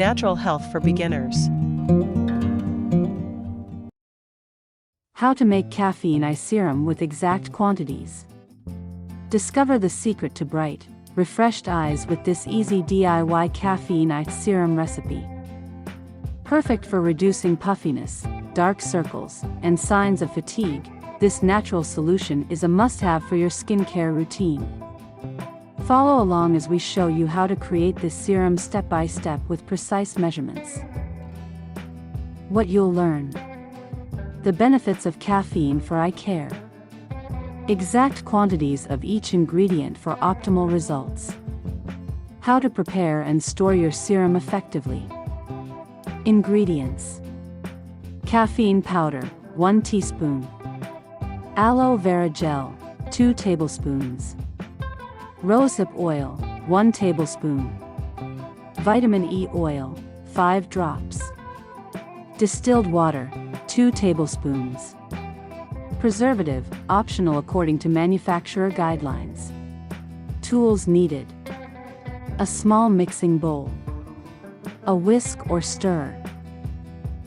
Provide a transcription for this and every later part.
natural health for beginners. How to make caffeine eye serum with exact quantities. Discover the secret to bright, refreshed eyes with this easy DIY caffeine eye serum recipe. Perfect for reducing puffiness, dark circles, and signs of fatigue, this natural solution is a must-have for your skincare routine. Follow along as we show you how to create this serum step by step with precise measurements. What you'll learn. The benefits of caffeine for eye care. Exact quantities of each ingredient for optimal results. How to prepare and store your serum effectively. Ingredients. Caffeine powder, 1 teaspoon. Aloe vera gel, 2 tablespoons. Rosehip oil, 1 tablespoon. Vitamin E oil, 5 drops. Distilled water, 2 tablespoons. Preservative, optional according to manufacturer guidelines. Tools needed. A small mixing bowl. A whisk or stir.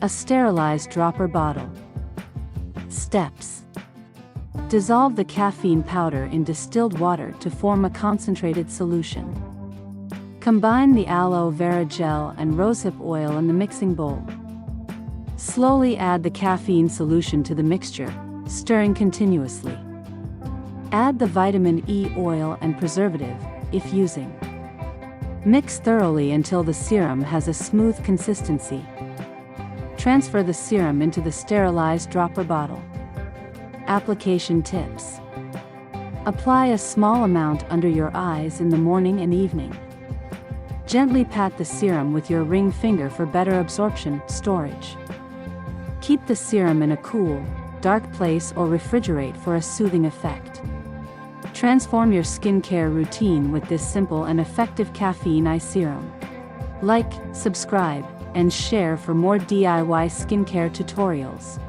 A sterilized dropper bottle. Steps. Dissolve the caffeine powder in distilled water to form a concentrated solution. Combine the aloe vera gel and rosehip oil in the mixing bowl. Slowly add the caffeine solution to the mixture, stirring continuously. Add the vitamin E oil and preservative, if using. Mix thoroughly until the serum has a smooth consistency. Transfer the serum into the sterilized dropper bottle. Application tips. Apply a small amount under your eyes in the morning and evening. Gently pat the serum with your ring finger for better absorption, storage. Keep the serum in a cool, dark place or refrigerate for a soothing effect. Transform your skincare routine with this simple and effective caffeine eye serum. Like, subscribe, and share for more DIY skincare tutorials.